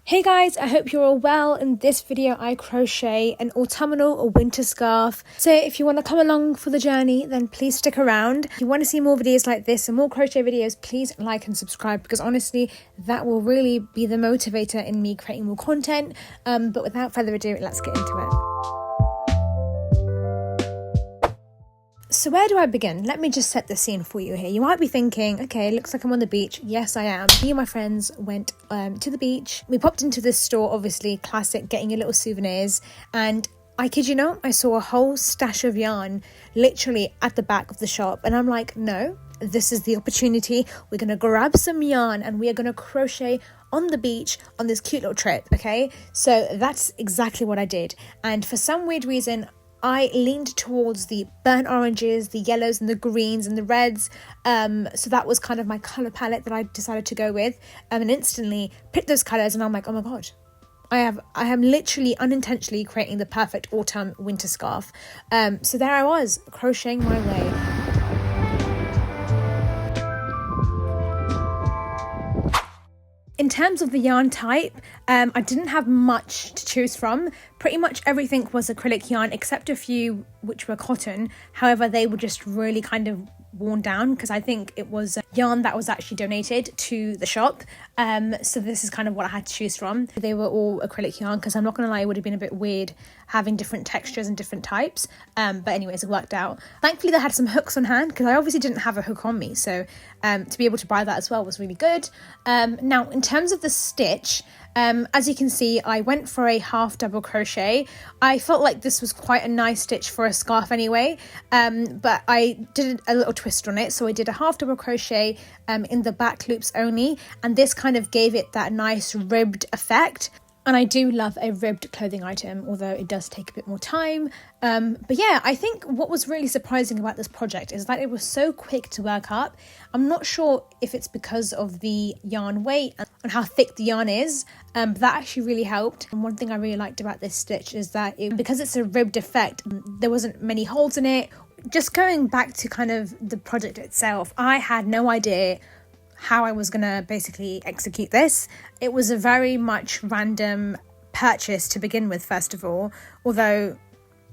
Hey guys, I hope you're all well. In this video I crochet an autumnal or winter scarf. So if you want to come along for the journey, then please stick around. If you want to see more videos like this and more crochet videos, please like and subscribe, because honestly that will really be the motivator in me creating more content. But without further ado, let's get into it. So where do I begin? Let me just set the scene for you here. You might be thinking, okay, looks like I'm on the beach. Yes, I am. Me and my friends went to the beach. We popped into this store, obviously classic, getting your little souvenirs. And I kid you not, I saw a whole stash of yarn literally at the back of the shop. And I'm like, no, this is the opportunity. We're going to grab some yarn and we are going to crochet on the beach on this cute little trip, okay? So that's exactly what I did. And for some weird reason, I leaned towards the burnt oranges, the yellows and the greens and the reds. So that was kind of my colour palette that I decided to go with. And instantly picked those colours and I'm like, oh my God, I am literally unintentionally creating the perfect autumn winter scarf. So there I was, crocheting my way. In terms of the yarn type, I didn't have much to choose from. Pretty much everything was acrylic yarn except a few which were cotton. However, they were just really kind of worn down because I think it was yarn that was actually donated to the shop. So this is kind of what I had to choose from. They were all acrylic yarn because I'm not going to lie, it would have been a bit weird having different textures and different types. But anyways, it worked out. Thankfully, they had some hooks on hand because I obviously didn't have a hook on me. So to be able to buy that as well was really good. Now, in terms of the stitch, as you can see, I went for a half double crochet. I felt like this was quite a nice stitch for a scarf anyway, but I did a little twist on it. So I did a half double crochet in the back loops only, and this kind of gave it that nice ribbed effect. And I do love a ribbed clothing item, although it does take a bit more time. But yeah, I think what was really surprising about this project is that it was so quick to work up. I'm not sure if it's because of the yarn weight and how thick the yarn is, but that actually really helped. And one thing I really liked about this stitch is that because it's a ribbed effect, there wasn't many holes in it. Just going back to kind of the project itself, I had no idea how I was going to basically execute this. It was a very much random purchase to begin with, first of all, although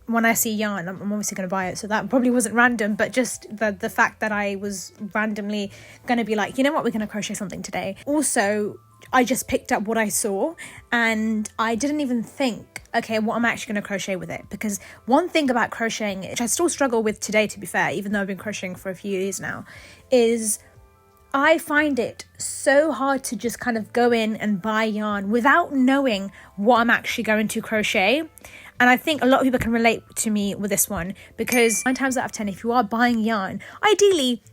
when I see yarn, I'm obviously going to buy it, so that probably wasn't random, but just the fact that I was randomly going to be like, you know what, we're going to crochet something today. Also, I just picked up what I saw and I didn't even think, okay, what am I actually going to crochet with it? Because one thing about crocheting, which I still struggle with today, to be fair, even though I've been crocheting for a few years now, is I find it so hard to just kind of go in and buy yarn without knowing what I'm actually going to crochet. And I think a lot of people can relate to me with this one, because 9 times out of 10, if you are buying yarn, ideally,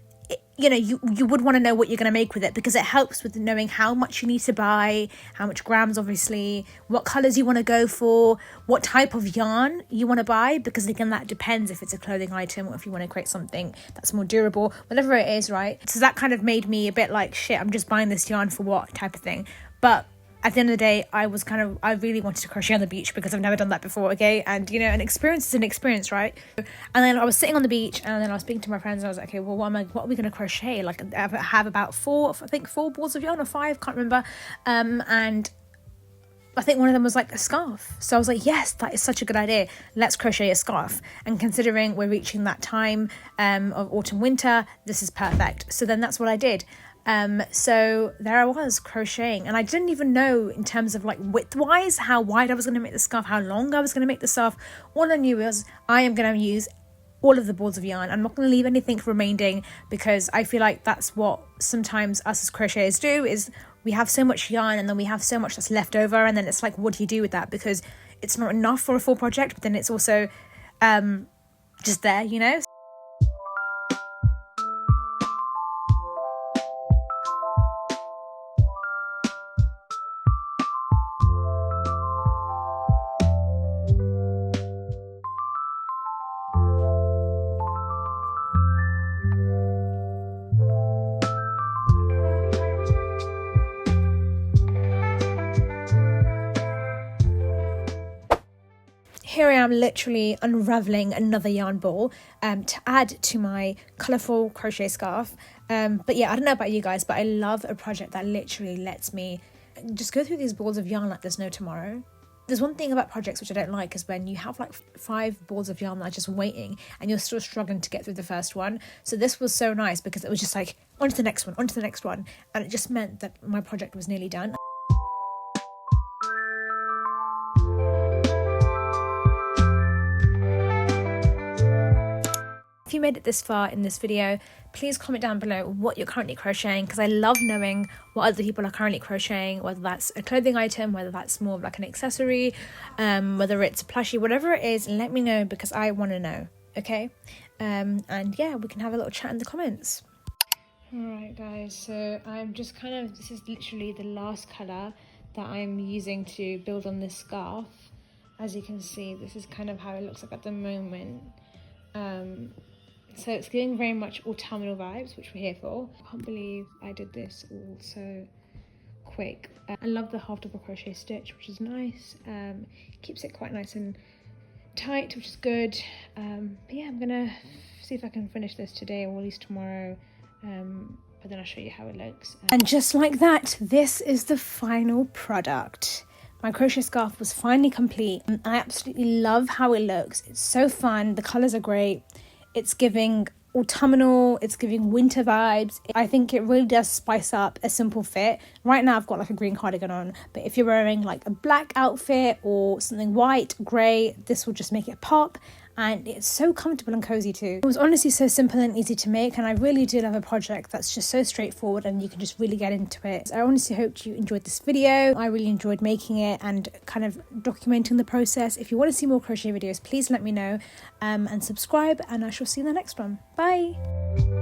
you know, you would want to know what you're going to make with it, because it helps with knowing how much you need to buy, how much grams, obviously, what colors you want to go for, what type of yarn you want to buy, because again, that depends if it's a clothing item or if you want to create something that's more durable, whatever it is, right? So that kind of made me a bit like, shit, I'm just buying this yarn for what type of thing. But at the end of the day, I really wanted to crochet on the beach because I've never done that before, okay? And, you know, an experience is an experience, right? And then I was sitting on the beach and then I was speaking to my friends and I was like, okay, well, what are we going to crochet? Like, I have about 4 balls of yarn or 5, can't remember. And I think one of them was like a scarf. So I was like, yes, that is such a good idea. Let's crochet a scarf. And considering we're reaching that time of autumn, winter, this is perfect. So then that's what I did. So there I was crocheting, and I didn't even know in terms of like width wise how wide I was going to make the scarf, how long I was going to make the scarf. All I knew was I am going to use all of the balls of yarn. I'm not going to leave anything remaining, because I feel like that's what sometimes us as crocheters do, is we have so much yarn and then we have so much that's left over, and then it's like, what do you do with that? Because it's not enough for a full project, but then it's also just there, you know. Here I am literally unraveling another yarn ball to add to my colourful crochet scarf. But yeah, I don't know about you guys, but I love a project that literally lets me just go through these balls of yarn like there's no tomorrow. There's one thing about projects which I don't like, is when you have like 5 balls of yarn that are just waiting and you're still struggling to get through the first one. So this was so nice because it was just like on to the next one, on to the next one, and it just meant that my project was nearly done. If you made it this far in this video, please comment down below what you're currently crocheting, because I love knowing what other people are currently crocheting, whether that's a clothing item, whether that's more of like an accessory, whether it's a plushie, whatever it is, let me know because I want to know, okay? And yeah, we can have a little chat in the comments. Alright guys, so I'm just this is literally the last colour that I'm using to build on this scarf. As you can see, this is kind of how it looks like at the moment. So it's giving very much autumnal vibes, which we're here for. I can't believe I did this all so quick. I love the half double crochet stitch, which is nice. Keeps it quite nice and tight, which is good. But yeah, I'm gonna see if I can finish this today or at least tomorrow. But then I'll show you how it looks. And just like that, this is the final product. My crochet scarf was finally complete. I absolutely love how it looks. It's so fun. The colours are great. It's giving autumnal, it's giving winter vibes. I think it really does spice up a simple fit. Right now I've got like a green cardigan on, but if you're wearing like a black outfit or something white, grey, this will just make it pop. And it's so comfortable and cozy too. It was honestly so simple and easy to make, and I really do love a project that's just so straightforward and you can just really get into it. So I honestly hope you enjoyed this video. I really enjoyed making it and kind of documenting the process. If you want to see more crochet videos, please let me know, and subscribe, and I shall see you in the next one. Bye!